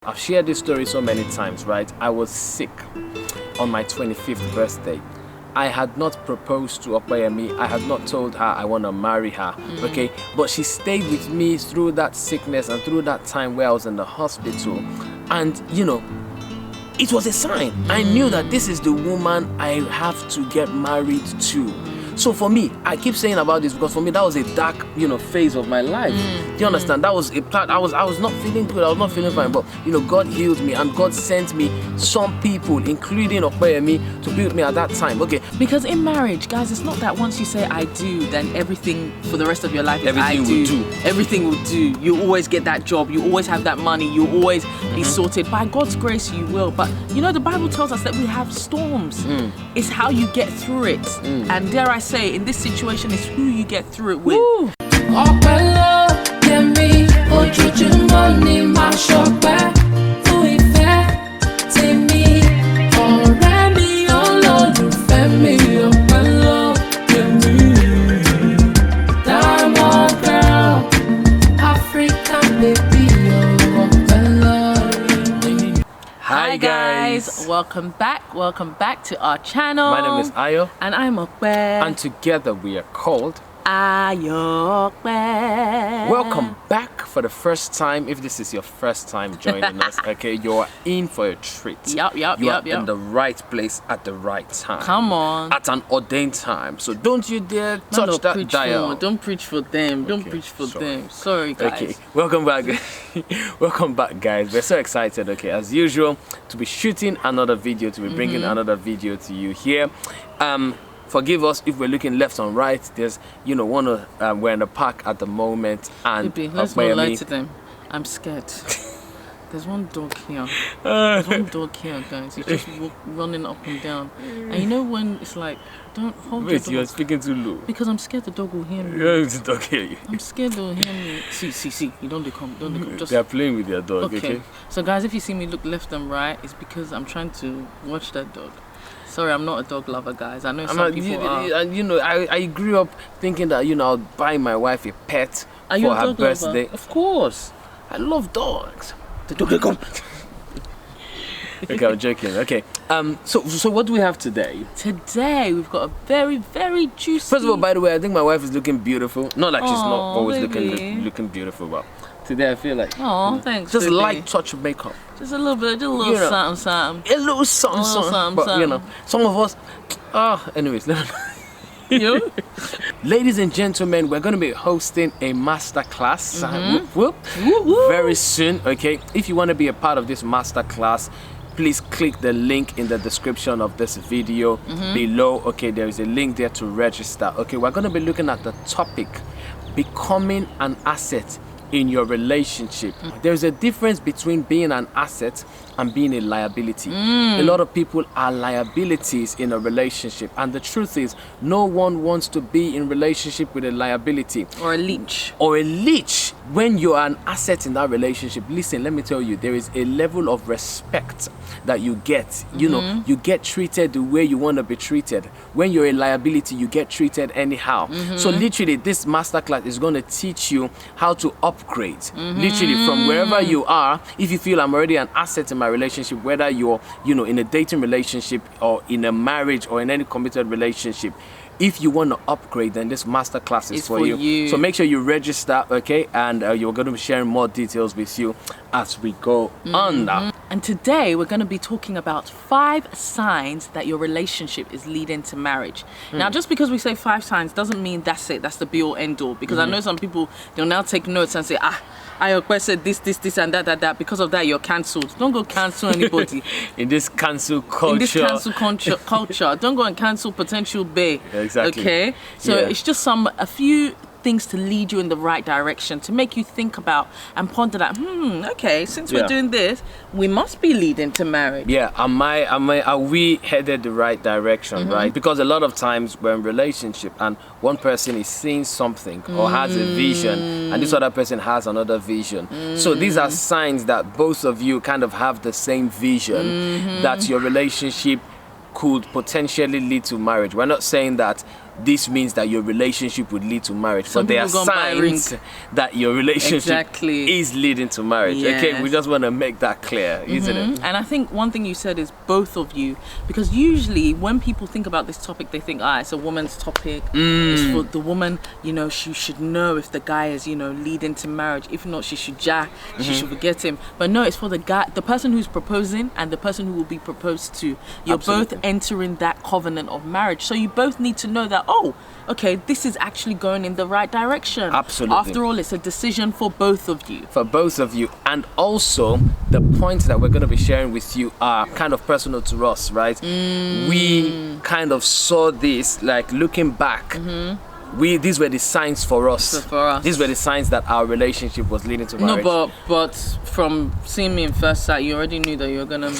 I've shared this story so many times, right? I was sick on my 25th birthday. I had not proposed to Opeyemi. I had not told her I want to marry her, okay? But she stayed with me through that sickness and through that time where I was in the hospital. And, you know, it was a sign. I knew that this is the woman I have to get married to. So for me, I keep saying about this because for me that was a dark, phase of my life. Do you understand? That was a part. I was not feeling good. I was not feeling fine. But God healed me and God sent me some people, including Opeyemi, to be with me at that time. Okay. Because in marriage, guys, it's not that once you say I do, then everything for the rest of your life is Everything I do. will do. Everything will do. You always get that job. You always have that money. You always be sorted. By God's grace, you will. But the Bible tells us that we have storms. It's how you get through it. And dare I say, in this situation, it's who you get through it with. Hi guys, welcome back to our channel. My name is Ayo. And I'm Ope. And together we are called Ayope. Welcome back for the first time. If this is your first time joining us, okay, you're in for a treat. Yup. In the right place at the right time. Come on. At an ordained time. So don't you dare touch that dial. Don't preach for them. Don't preach for them. Sorry, guys. Okay, welcome back. Welcome back, guys. We're so excited, okay, as usual, to be shooting another video, to be bringing another video to you here. Forgive us if we're looking left and right. There's, we're in the park at the moment, and Baby, let's not lie to them. I'm scared. There's one dog here. There's one dog here, guys. He's just running up and down. And when it's like, don't hold Wait, the dog. you're speaking too low. Because I'm scared the dog will hear me. Yeah, the dog hear you. I'm scared they'll hear me. See. You don't come. Just... They're playing with their dog, okay? So guys, if you see me look left and right, it's because I'm trying to watch that dog. Sorry, I'm not a dog lover, guys. I know some people are. And I grew up thinking that I'll buy my wife a pet for her birthday. Of course, I love dogs. The dog will come. Okay, I'm joking. Okay. So what do we have today? Today we've got a very, very juicy. First of all, by the way, I think my wife is looking beautiful. Not like she's not always looking beautiful, but today I feel like. Oh, thanks. Just baby. light touch of makeup. Just a little bit, just a little something. A little something. But some of us. Anyways. Ladies and gentlemen, we're going to be hosting a master class very soon. Okay, if you want to be a part of this master class, please click the link in the description of this video below. Okay, there is a link there to register. Okay, we're going to be looking at the topic becoming an asset in your relationship. There's a difference between being an asset and being a liability. A lot of people are liabilities in a relationship, and the truth is no one wants to be in relationship with a liability or a leech. When you're an asset in that relationship, listen, let me tell you, there is a level of respect that you get. You get treated the way you want to be treated. When you're a liability, you get treated anyhow. So literally this masterclass is going to teach you how to upgrade. Literally from wherever you are. If you feel I'm already an asset in my relationship, whether you're in a dating relationship or in a marriage or in any committed relationship, if you want to upgrade, then this masterclass is for you. So make sure you register, okay? And you're going to be sharing more details with you as we go on now. And today we're going to be talking about 5 signs that your relationship is leading to marriage. Now, just because we say 5 signs doesn't mean that's it. That's the be all end all. Because I know some people, they'll now take notes and say, Ayope said this and that. Because of that, you're cancelled. Don't go cancel anybody. In this cancel culture. In this cancel culture. Don't go and cancel potential bae. Exactly. Okay? So it's just a few things to lead you in the right direction, to make you think about and ponder that, okay, since we're doing this, we must be leading to marriage. Yeah, are we headed the right direction, right? Because a lot of times we're in relationship and one person is seeing something or has a vision and this other person has another vision. So these are signs that both of you kind of have the same vision, that your relationship could potentially lead to marriage. We're not saying that this means that your relationship would lead to marriage. Some but there are people gonna buy ring. signs that your relationship is leading to marriage. Okay, Yes. we just want to make that clear, isn't it? And I think one thing you said is both of you, because usually when people think about this topic, they think, it's a woman's topic. It's for the woman, she should know if the guy is, leading to marriage. If not, she should she should forget him. But no, it's for the guy, the person who's proposing and the person who will be proposed to. You're Absolutely. both entering that covenant of marriage. So you both need to know that, okay, this is actually going in the right direction. Absolutely. After all, it's a decision for both of you. For both of you. And also, the points that we're going to be sharing with you are kind of personal to us, right? We kind of saw this, like looking back. These were the signs for us. So for us. These were the signs that our relationship was leading to marriage. No, but from seeing me in first sight, you already knew that you were gonna.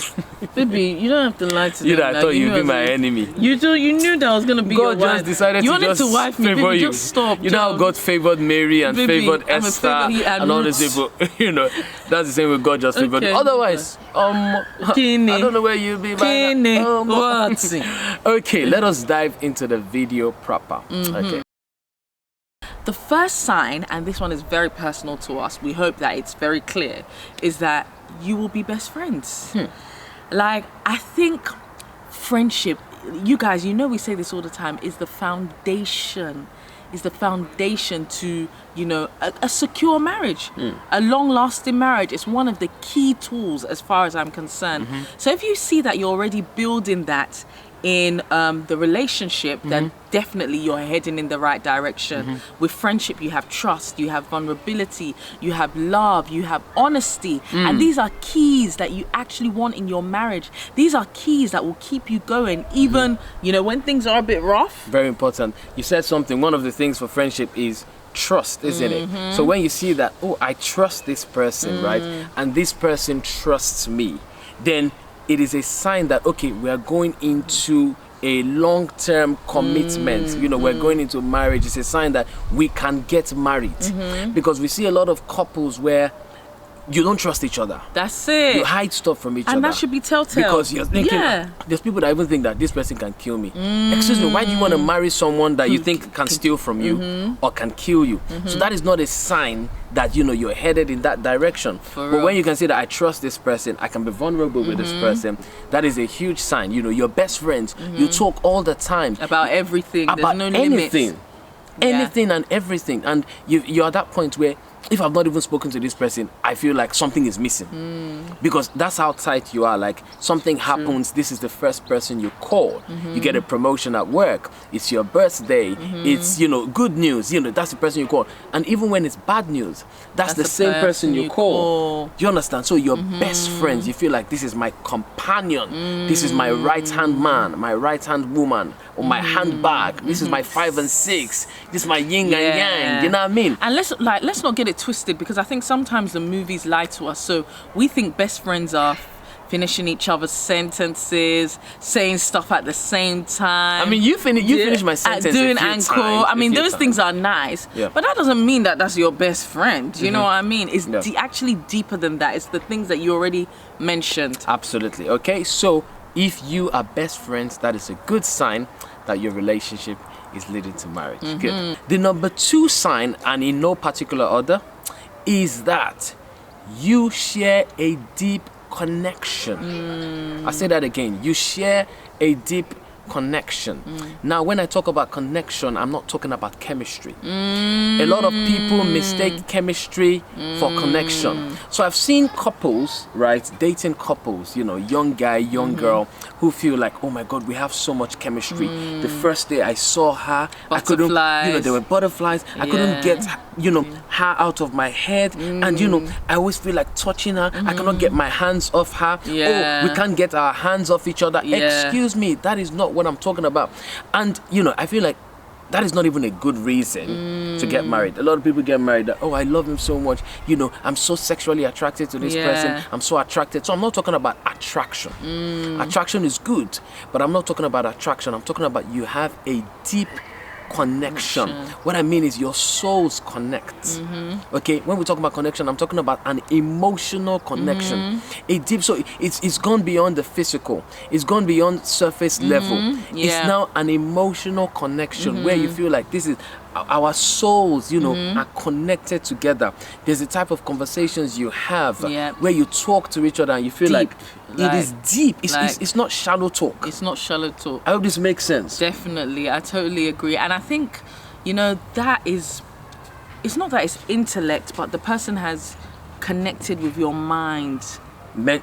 Baby, you don't have to lie to You them. know, I thought you'd be my enemy. You knew that I was gonna be God your wife. just decided you to wanted just to wife me, favor baby. you. Just stop. You know how God favored Mary and Baby, favored I'm a Esther favor, he had and all these roots. people. That's the same way God just favored. Okay. Otherwise, Kini. I don't know where you'll be by Kini. now. What? Okay, let us dive into the video proper. Okay. The first sign, and this one is very personal to us, we hope that it's very clear, is that you will be best friends. Like, I think friendship, you guys, we say this all the time, is the foundation to, a secure marriage, a long-lasting marriage. It's one of the key tools as far as I'm concerned. So if you see that you're already building that in the relationship, then definitely you're heading in the right direction. With friendship, you have trust, you have vulnerability, you have love, you have honesty. And these are keys that you actually want in your marriage. These are keys that will keep you going, even, when things are a bit rough. Very important. You said something. One of the things for friendship is trust, isn't it? So when you see that, I trust this person, right? And this person trusts me, then it is a sign that, okay, we are going into a long-term commitment. We're going into marriage. It's a sign that we can get married. Because we see a lot of couples where you don't trust each other. That's it. You hide stuff from each other. And that should be telltale. Because you're thinking, there's people that even think that this person can kill me. Excuse me, why do you want to marry someone that you think can steal from you or can kill you? So that is not a sign that, you're headed in that direction. But when you can say that I trust this person, I can be vulnerable with this person, that is a huge sign. You're best friends. You talk all the time. About everything. About There's no anything. limits. Anything and everything. And you're at that point where, if I've not even spoken to this person, I feel like something is missing. Because that's how tight you are. Like, something happens, this is the first person you call. You get a promotion at work, it's your birthday, it's, good news, that's the person you call. And even when it's bad news, that's the same person you call. You understand? So you're best friends. You feel like this is my companion, this is my right-hand man, my right-hand woman, or my handbag, this is my 5 and 6, this is my yin and yang, you know what I mean? And let's not get it twisted, because I think sometimes the movies lie to us. So we think best friends are finishing each other's sentences, saying stuff at the same time. I mean, you finish my sentence doing a few anchor. times, I mean, those things are nice, but that doesn't mean that that's your best friend. You know what I mean? It's actually deeper than that. It's the things that you already mentioned. Absolutely. Okay, so if you are best friends, that is a good sign that your relationship is leading to marriage. Good. The number 2 sign, and in no particular order, is that you share a deep connection. I say that again. You share a deep connection. Now, when I talk about connection, I'm not talking about chemistry. A lot of people mistake chemistry for connection. So I've seen couples, right, dating couples, young guy, young girl, who feel like, oh my God, we have so much chemistry. The first day I saw her, I couldn't, there were butterflies. I couldn't get, her out of my head. And, I always feel like touching her. I cannot get my hands off her. Oh, we can't get our hands off each other. Excuse me, that is not what I'm talking about. And, I feel like that is not even a good reason to get married. A lot of people get married that, oh, I love him so much. I'm so sexually attracted to this person. I'm so attracted. So I'm not talking about attraction. Attraction is good, but I'm not talking about attraction. I'm talking about you have a deep connection. What I mean is your souls connect. Okay, when we talk about connection, I'm talking about an emotional connection. A deep, so it's gone beyond the physical. It's gone beyond surface level. It's now an emotional connection where you feel like this is our souls, are connected together. There's a type of conversations you have where you talk to each other and you feel Deep. like it is deep. It's not shallow talk. It's not shallow talk. I hope this makes sense. Definitely, I totally agree. And I think, that is, it's not that it's intellect, but the person has connected with your mind.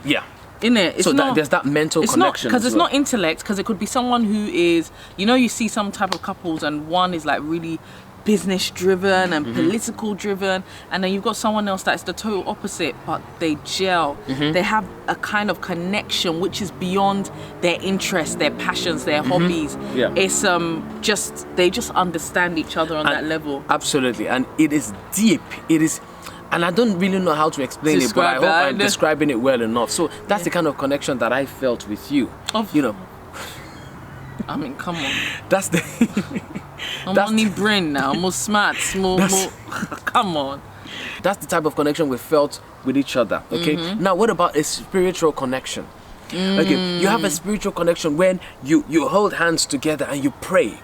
Yeah. In it, So there's that mental connection. Because it's not intellect, because it could be someone who is, you see some type of couples and one is like really business driven and political driven, and then you've got someone else that's the total opposite, but they gel. They have a kind of connection which is beyond their interests, their passions, their hobbies. It's they just understand each other on that level. Absolutely, and it is deep. It is. And I don't really know how to explain it, but I hope I'm describing it well enough. So that's the kind of connection that I felt with you. I mean, come on. That's the. I'm only brain now. More smart. More. Come on. That's the type of connection we felt with each other. Okay. Now, what about a spiritual connection? Okay, you have a spiritual connection when you hold hands together and you pray.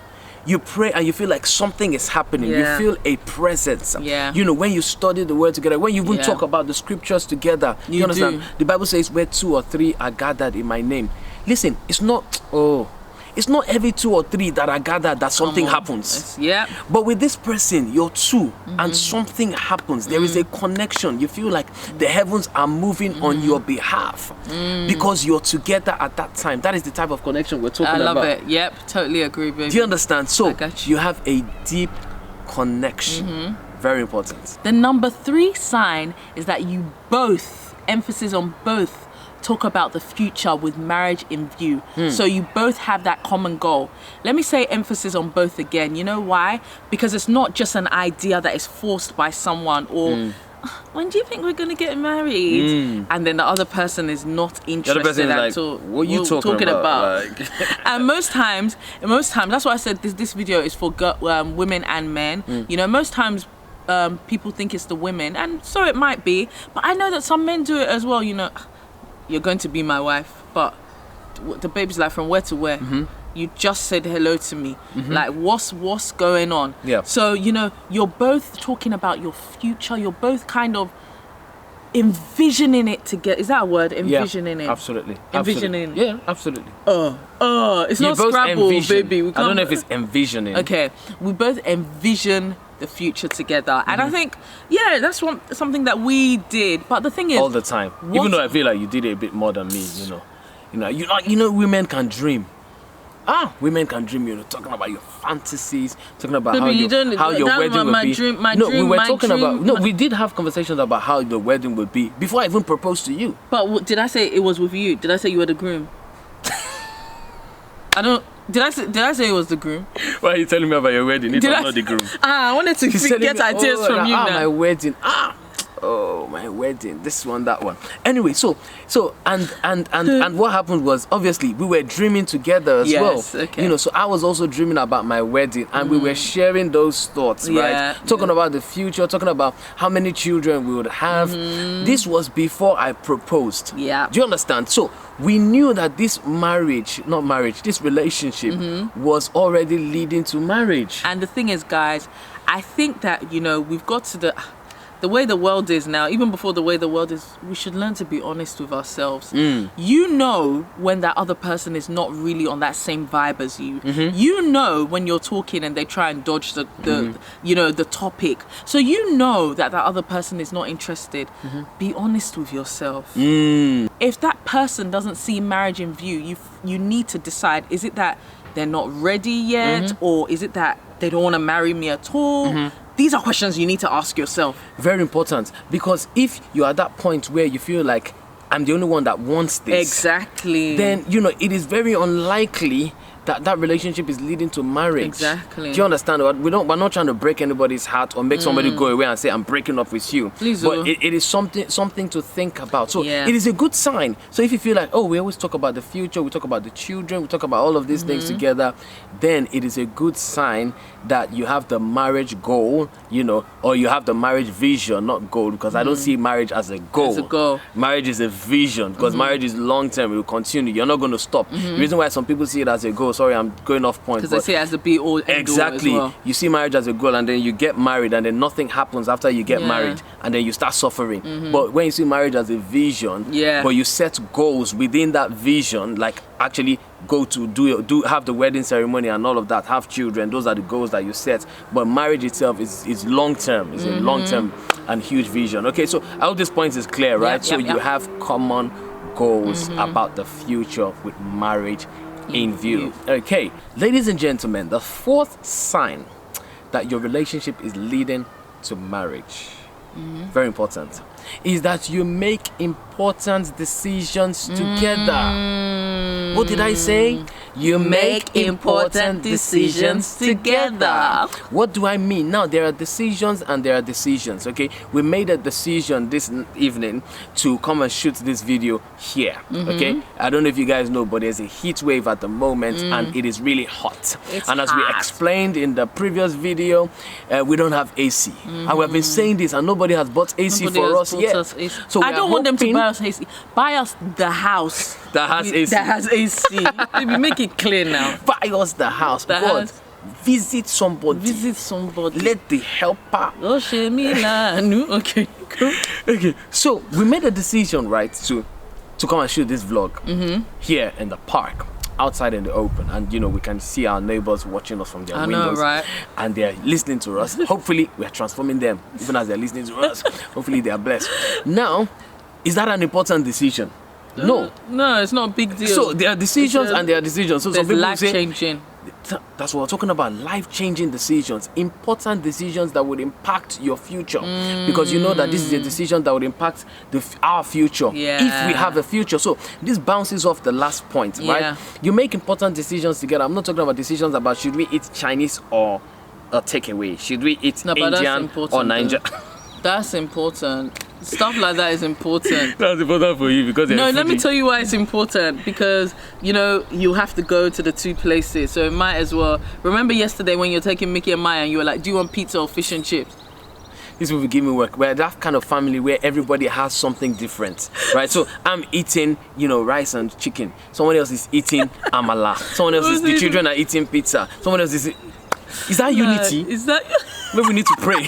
You pray and you feel like something is happening. You feel a presence. When you study the word together, when you even talk about the scriptures together, you understand? The Bible says where 2 or 3 are gathered in my name. Listen, it's not every 2 or 3 that are gathered that something happens. But with this person, you're 2 and something happens. There is a connection. You feel like the heavens are moving on your behalf because you're together at that time. That is the type of connection we're talking about. I love it. Yep, totally agree, baby. Do you understand? So you have a deep connection. Very important. The number 3 sign is that you both, emphasis on both, talk about the future with marriage in view. So you both have that common goal. Let me say emphasis on both again. You know why? Because it's not just an idea that is forced by someone or when do you think we're going to get married? And then the other person is not interested at all. What are you talking about? And most times, that's why I said this video is for women and men. Most times people think it's the women, and so it might be. But I know that some men do it as well. You're going to be my wife, but the baby's like, from where to where? You just said hello to me. Like, what's going on? So you're both talking about your future. You're both kind of envisioning it together. Is that a word? Envisioning it. Absolutely. Envisioning. Yeah, absolutely. It's not Scrabble, baby. I don't know if it's envisioning. Okay, we both envision the future together, and I think that's something that we did. But the thing is, all the time, even though I feel like you did it a bit more than me, women can dream. Women can dream. Talking about your fantasies, talking about how your wedding would be. We did have conversations about how the wedding would be before I even proposed to you. But did I say it was with you? Did I say you were the groom? I don't. Did I say it was the groom? Why are you telling me about your wedding if I'm not the groom? I wanted to get ideas from you now. My wedding. My wedding. This one, that one. Anyway, so and what happened was, obviously we were dreaming together as well. Okay. So I was also dreaming about my wedding, and we were sharing those thoughts, right? Talking about the future, talking about how many children we would have. This was before I proposed. Do you understand? So we knew that this this relationship was already leading to marriage. And the thing is, guys, I think that we've got to the way the world is now, even before the way the world is, we should learn to be honest with ourselves. When that other person is not really on that same vibe as you. When you're talking and they try and dodge the topic. So that other person is not interested. Be honest with yourself. If that person doesn't see marriage in view, you need to decide, is it that they're not ready yet, or is it that they don't want to marry me at all? These are questions you need to ask yourself. Very important, because if you're at that point where you feel like I'm the only one that wants this, exactly, then it is very unlikely that relationship is leading to marriage. Exactly. Do you understand? We're not trying to break anybody's heart or make somebody go away and say, I'm breaking up with you. Please but do. it is something to think about. So Yeah. it is a good sign. So if you feel like, oh, we always talk about the future, we talk about the children, we talk about all of these things together, then it is a good sign that you have the marriage goal, or you have the marriage vision, not goal, because I don't see marriage as a goal. As a goal. Marriage is a vision, because marriage is long term. It will continue. You're not going to stop. The reason why some people see it as a goal, sorry, I'm going off point. Because they see it as the be all end all Exactly. as well. You see marriage as a goal, and then you get married, and then nothing happens after you get Yeah. married, and then you start suffering. But when you see marriage as a vision, Yeah. but you set goals within that vision, like actually go to do have the wedding ceremony and all of that, have children, those are the goals that you set. But marriage itself is long term, is a long term and huge vision. Okay, so I hope this point is clear, right? Yep, So yep, you yep. have common goals about the future with marriage in view. Okay, ladies and gentlemen, the fourth sign that your relationship is leading to marriage, very important, is that you make important decisions together. What did I say? You make important decisions together. What do I mean? Now, there are decisions and there are decisions, okay? We made a decision this evening to come and shoot this video here, okay? I don't know if you guys know, but there's a heat wave at the moment and it is really hot. It's and as we hot. explained in the previous video, we don't have AC. And we've been saying this and nobody has bought AC Nobody for has us bought yet. us AC. So we I are don't want them to hoping- buy us AC. Buy us the house That has AC. That has AC. Maybe make it clear now. Buy us the house. The God, house. visit somebody. Visit somebody. Let the helper. Oh, Shemila. Okay. Cool. Okay, so we made a decision, right, to come and shoot this vlog here in the park, outside in the open, and we can see our neighbors watching us from their I know, windows, right? and they're listening to us. Hopefully, we are transforming them, even as they're listening to us. Hopefully, they are blessed. Now, is that an important decision? No. No, it's not a big deal. So there are decisions and there are decisions. So some There's people life say changing. that's what we're talking about, life-changing decisions, important decisions that would impact your future, because you know that this is a decision that would impact our future if Yeah. we have a future. So this bounces off the last point, Yeah. right? You make important decisions together. I'm not talking about decisions about should we eat Chinese or a takeaway, should we eat No, but that's Indian important, or Niger. That's important. Stuff like that is important. That's important for you because No, let me tell you why it's important. Because, you have to go to the two places. So it might as well. Remember yesterday when you're taking Mickey and Maya and you were like, do you want pizza or fish and chips? This will give me work. We're that kind of family where everybody has something different, right? So I'm eating, rice and chicken. Someone else is eating amala. Someone else the children are eating pizza. Someone else is that unity? Is that... Maybe we need to pray.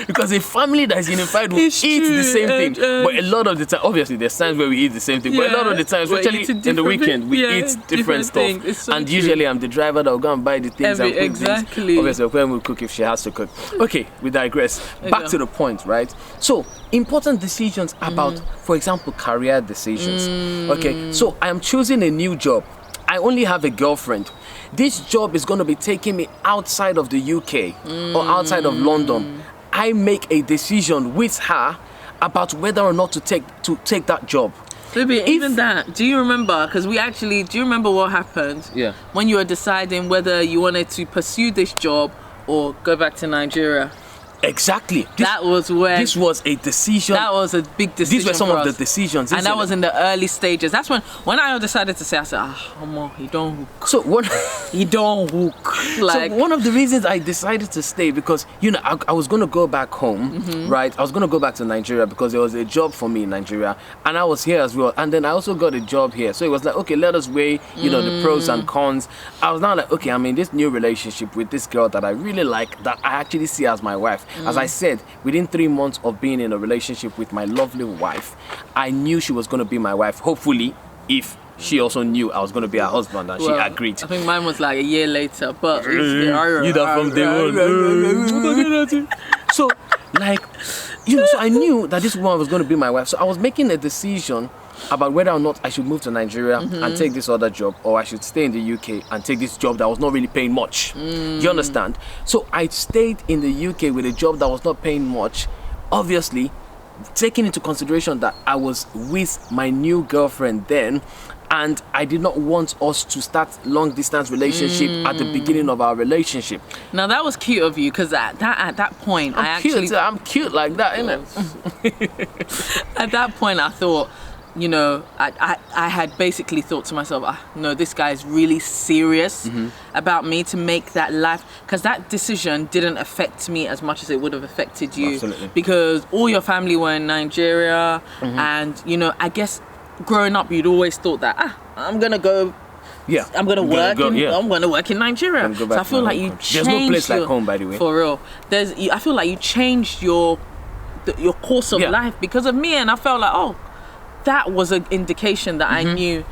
Because a family that is unified will It's eat the true, same thing. and- But a lot of the time, obviously, there's times where we eat the same thing. But a lot of the times, we're especially eating in the different weekend, things. we Yeah, eat different stuff. things. It's so And true. usually, I'm the driver that will go and buy the things and cook Exactly. these. Obviously, when we cook if she has to cook. Okay, we digress. Back go. to the point, right? So, important decisions about, for example, career decisions. Okay, so I am choosing a new job. I only have a girlfriend. This job is going to be taking me outside of the UK or outside of London. I make a decision with her about whether or not to take that job. Maybe even that. Do you remember? Because do you remember what happened? Yeah. When you were deciding whether you wanted to pursue this job or go back to Nigeria. Exactly. That was where... This was a decision. That was a big decision. These were some for of the us. decisions. And isn't that it? was in the early stages. That's when I decided to say, I said, he don't hook. So one. He don't hook. Like, So one of the reasons I decided to stay, because I was going to go back home, right? I was going to go back to Nigeria because there was a job for me in Nigeria, and I was here as well. And then I also got a job here, so it was like, okay, let us weigh, the pros and cons. I was now like, okay, I'm in this new relationship with this girl that I really like, that I actually see as my wife. As I said, within 3 months of being in a relationship with my lovely wife, I knew she was going to be my wife. Hopefully, if she also knew I was going to be her husband, and she agreed. I think mine was like a year later, but You that from day one. So, so I knew that this woman was going to be my wife. So I was making a decision about whether or not I should move to Nigeria and take this other job, or I should stay in the UK and take this job that was not really paying much. Do you understand? So I stayed in the UK with a job that was not paying much, obviously taking into consideration that I was with my new girlfriend then, and I did not want us to start long distance relationship at the beginning of our relationship. Now that was cute of you, because at that point I'm cute like that, innit? At that point I thought, you know, I had basically thought to myself, no, this guy is really serious about me to make that life, because that decision didn't affect me as much as it would have affected you. Absolutely. Because all your family were in Nigeria, and you know, I guess growing up you'd always thought that I'm gonna go. Yeah, I'm gonna work in Nigeria. So I feel like you changed. There's no place like home, by the way. For real, I feel like you changed your course of life because of me, and I felt like, that was an indication that I knew.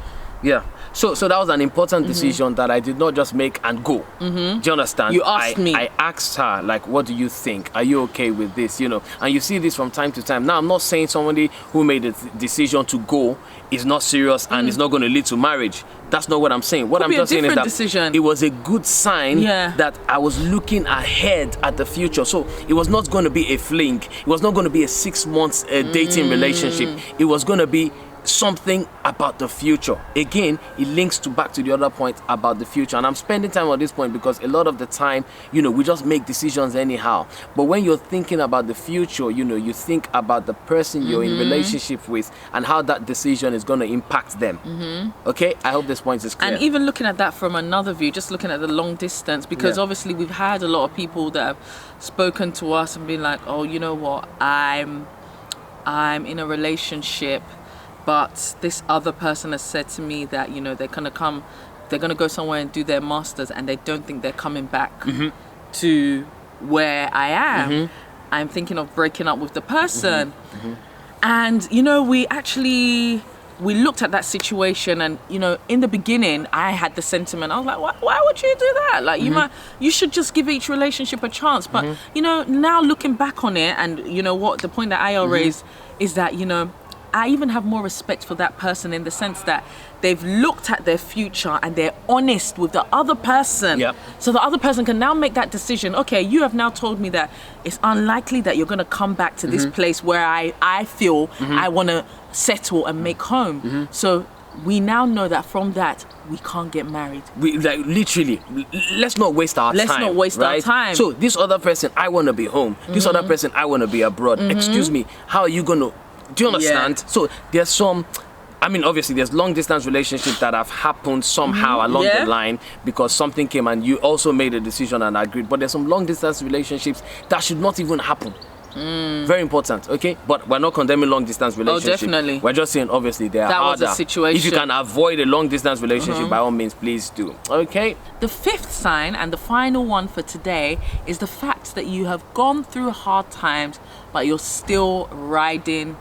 Yeah. So that was an important decision that I did not just make and go. Do you understand? You asked me. I asked her, like, what do you think? Are you okay with this? You know, and you see this from time to time. Now, I'm not saying somebody who made a decision to go is not serious and is not going to lead to marriage. That's not what I'm saying. What I'm just saying is that it was a good sign that I was looking ahead at the future. So it was not going to be a fling. It was not going to be a 6 months dating relationship. It was going to be something about the future. Again, it links back to the other point about the future, and I'm spending time on this point because a lot of the time, you know, we just make decisions anyhow. But when you're thinking about the future, you know, you think about the person you're in relationship with and how that decision is going to impact them. Okay, I hope this point is clear. And even looking at that from another view, just looking at the long distance, because obviously we've had a lot of people that have spoken to us and been like, oh, you know what, I'm in a relationship, but this other person has said to me that, you know, they're going to go somewhere and do their masters, and they don't think they're coming back to where I am. I'm thinking of breaking up with the person. And, you know, we looked at that situation, and, you know, in the beginning, I had the sentiment, I was like, why would you do that? Like, you should just give each relationship a chance. But, you know, now looking back on it, and, you know what, the point that Ayo raised is that, you know, I even have more respect for that person in the sense that they've looked at their future and they're honest with the other person. So the other person can now make that decision. Okay, you have now told me that it's unlikely that you're going to come back to this place where I feel I want to settle and make home. So we now know that from that, we can't get married. We, like, literally, let's not waste our time. Let's not waste our time. So this other person, I want to be home. This other person, I want to be abroad. Excuse me, how are you going to... Do you understand? So there's some, I mean, obviously there's long distance relationships that have happened somehow along the line because something came and you also made a decision and agreed. But there's some long distance relationships that should not even happen. Very important, okay? But we're not condemning long distance relationships. Oh, definitely. We're just saying, obviously, they are harder. That was a situation. If you can avoid a long distance relationship, by all means, please do. Okay? The fifth sign, and the final one for today, is the fact that you have gone through hard times, but you're still riding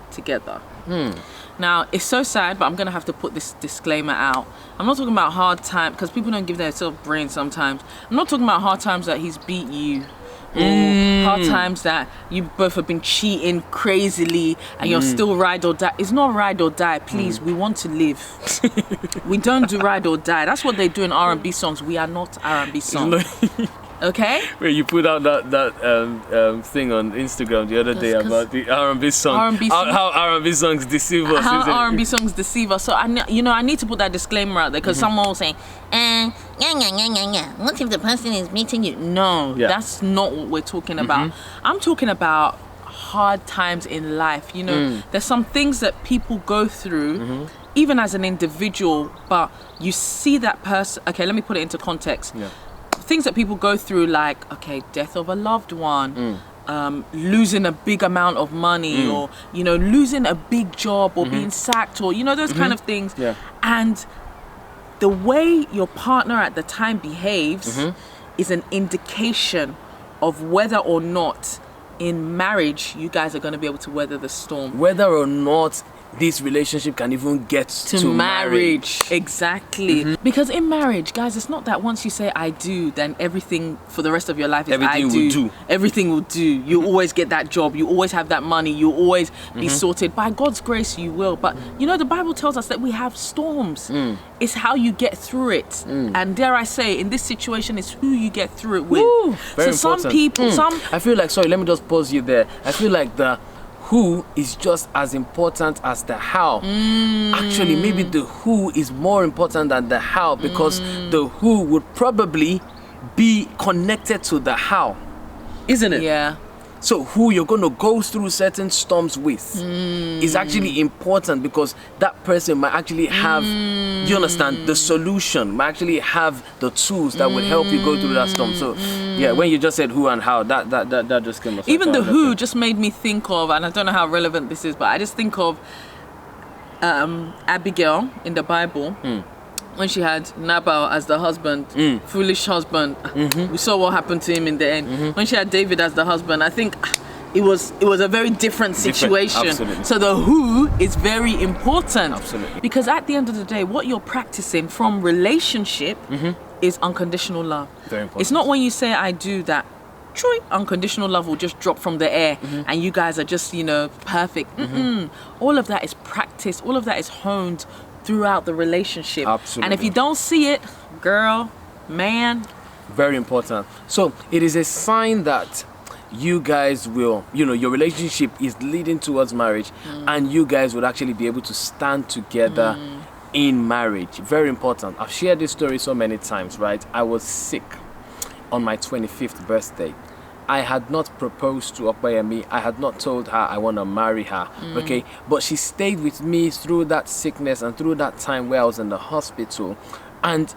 together. Now, it's so sad, but I'm gonna have to put this disclaimer out. I'm not talking about hard times because people don't give themselves brains sometimes. I'm not talking about hard times that he's beat you, or hard times that you both have been cheating crazily and you're still ride or die. It's not ride or die, please. We want to live. We don't do ride or die. That's what they do in R&B songs. We are not R&B songs. Okay? Where you put out that thing on Instagram the other day about the R&B song. How R&B songs deceive us. How R&B songs deceive us. So I need to put that disclaimer out there because someone will say, what if the person is meeting you? No, that's not what we're talking about. I'm talking about hard times in life. You know, there's some things that people go through, even as an individual, but you see that person. Okay, let me put it into context. Things that people go through, like, okay, death of a loved one, losing a big amount of money, or, you know, losing a big job, or being sacked, or, you know, those kind of things. And the way your partner at the time behaves is an indication of whether or not in marriage you guys are going to be able to weather the storm. Whether or not this relationship can even get to marriage. Exactly. Because in marriage, guys, it's not that once you say I do, then everything for the rest of your life is everything I do. Will do. Everything will do. You always get that job. You always have that money. You always be sorted. By God's grace, you will. But, you know, the Bible tells us that we have storms. It's how you get through it. And dare I say, in this situation, it's who you get through it with. Very so important. Some people, I feel like, sorry, let me just pause you there. I feel like who is just as important as the how. Actually, maybe the who is more important than the how, because the who would probably be connected to the how, isn't it? Yeah. So who you're going to go through certain storms with is actually important, because that person might actually have, you understand, the solution, might actually have the tools that will help you go through that storm. So yeah, when you just said who and how, that just came up. Even the who just made me think of, and I don't know how relevant this is, but I just think of Abigail in the Bible. When she had Nabal as the husband, foolish husband, we saw what happened to him in the end. When she had David as the husband, I think it was a very different situation. Absolutely. So the who is very important. Absolutely. Because at the end of the day, what you're practicing from relationship is unconditional love. Very important. It's not when you say I do that unconditional love will just drop from the air and you guys are just, perfect. All of that is practice. All of that is honed throughout the relationship. Absolutely. And if you don't see it, girl, man, very important. So it is a sign that you guys will, your relationship is leading towards marriage, and you guys would actually be able to stand together in marriage. Very important. I've shared this story so many times, right? I was sick on my 25th birthday. I had not proposed to Opeyemi. I had not told her I want to marry her, okay? But she stayed with me through that sickness and through that time where I was in the hospital. And,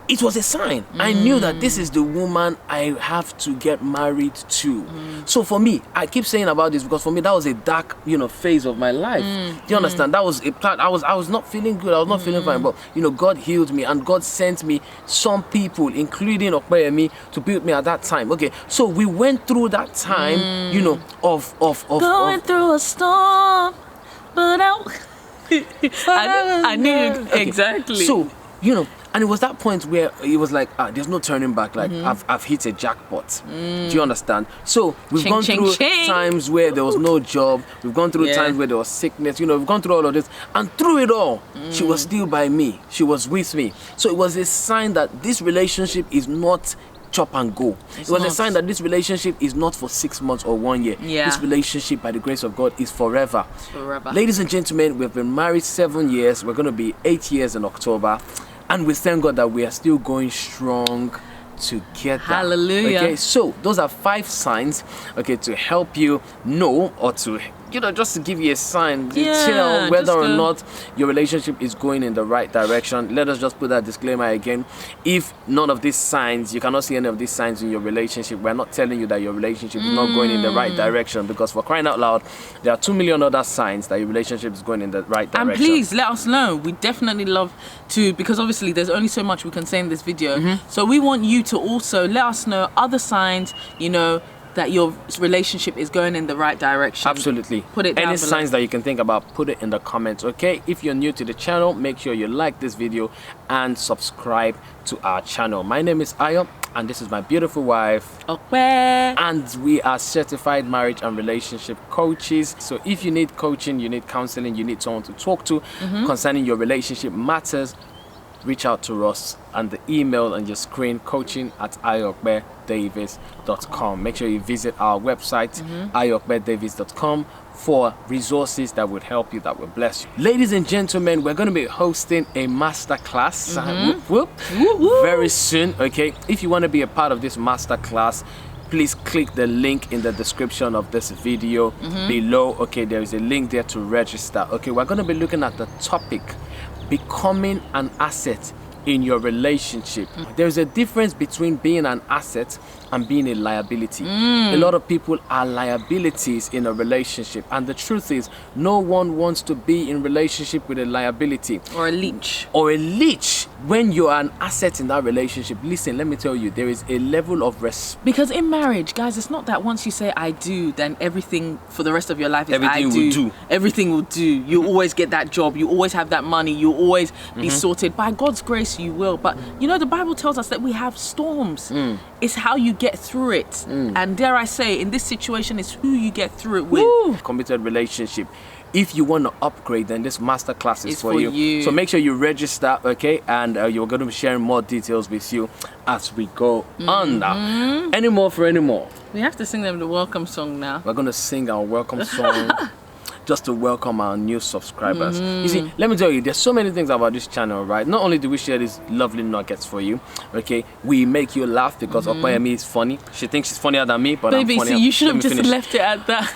it was a sign. I knew that this is the woman I have to get married to. So for me, I keep saying about this because for me, that was a dark, phase of my life. Do you understand? That was a part. I was not feeling good. I was not feeling fine. But, God healed me, and God sent me some people, including Opeyemi, to be with me at that time. Okay. So we went through that time, of going through a storm, but I knew okay. Exactly. So, and it was that point where it was like, there's no turning back. Like, I've hit a jackpot. Do you understand? So we've gone through times where there was no job. We've gone through times where there was sickness. We've gone through all of this. And through it all, she was still by me. She was with me. So it was a sign that this relationship is not chop and go. It was a sign that this relationship is not for 6 months or 1 year. Yeah. This relationship, by the grace of God, is forever. Forever. Ladies and gentlemen, we've been married 7 years. We're going to be 8 years in October. And we thank God that we are still going strong together. Hallelujah. Okay, so those are 5 signs, okay, to help you know, or to, just to give you a sign to tell whether or not your relationship is going in the right direction. Let us just put that disclaimer again. If none of these signs, you cannot see any of these signs in your relationship, we're not telling you that your relationship is not going in the right direction, because for crying out loud, there are 2 million other signs that your relationship is going in the right direction. And please let us know. We definitely love to, because obviously there's only so much we can say in this video. So we want you to also let us know other signs, that your relationship is going in the right direction. Absolutely. Put it down Any below. signs that you can think about, put it in the comments, okay? If you're new to the channel, make sure you like this video and subscribe to our channel. My name is Ayo, and this is my beautiful wife, Ope. and we are certified marriage and relationship coaches. So if you need coaching, you need counseling, you need someone to talk to concerning your relationship matters, reach out to us on the email on your screen, coaching@ayopedavis.com. Make sure you visit our website, ayopedavis.com, for resources that would help you, that will bless you. Ladies and gentlemen, we're going to be hosting a masterclass very soon. Okay, if you want to be a part of this masterclass, please click the link in the description of this video below. Okay, there is a link there to register. Okay, we're going to be looking at the topic, becoming an asset in your relationship. There's a difference between being an asset and being a liability. A lot of people are liabilities in a relationship, and the truth is, no one wants to be in relationship with a liability Or a leech. When you're an asset in that relationship, listen, let me tell you, there is a level of respect. Because in marriage, guys, it's not that once you say I do, then everything for the rest of your life is Everything I will do. Everything will do. You always get that job. You always have that money. You always be sorted. By God's grace, you will. But the Bible tells us that we have storms. It's how you get through it. And dare I say, in this situation, it's who you get through it with. Committed relationship. If you want to upgrade, then this masterclass is for you. So make sure you register, okay? And you're going to be sharing more details with you as we go on now. Any more for any more? We have to sing them the welcome song now. We're going to sing our welcome song just to welcome our new subscribers. You see, let me tell you, there's so many things about this channel, right? Not only do we share these lovely nuggets for you, okay? We make you laugh because Opeyemi is funny. She thinks she's funnier than me, but Baby, I'm funnier. see, you should have just finish. left it at that.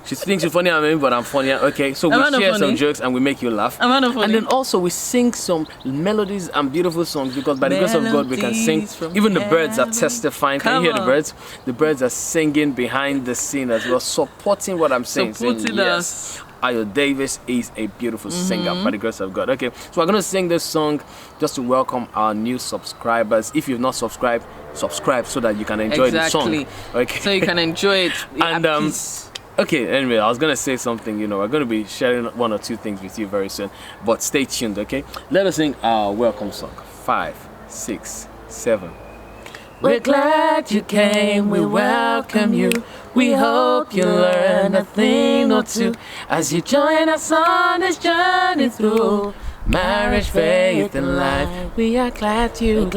She thinks she's funnier than me, but I'm funnier. Okay, so we share some jokes and we make you laugh. And then also we sing some melodies and beautiful songs because by the grace of God we can sing. Even the birds are testifying. Can you hear the birds? The birds are singing behind the scene as well, supporting what I'm saying. Supporting us. Ayo Davis is a beautiful singer by the grace of God. Okay, so we're going to sing this song just to welcome our new subscribers. If you've not subscribed, subscribe so that you can enjoy the song. Okay, so you can enjoy it. And okay, anyway, I was going to say something, we're going to be sharing one or two things with you very soon, but stay tuned, okay? Let us sing our welcome song. 5, 6, 7. We're glad you came, we welcome you. We hope you learn a thing or two as you join us on this journey through marriage, faith, and life. We are glad you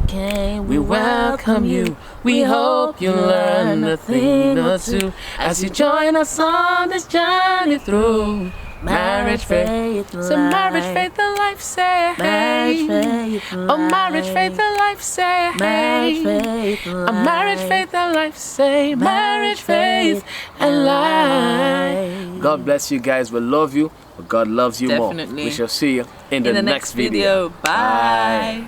came. We welcome you. We hope you learn a thing or two as you join us on this journey through marriage, faith, and life. So marriage, faith, and life, say hey. Oh, marriage, faith, and life, say hey. Oh, marriage, faith, and life, say marriage, faith, and life. God bless you guys. We love you. But God loves you Definitely. more. We shall see you in the next video. Bye.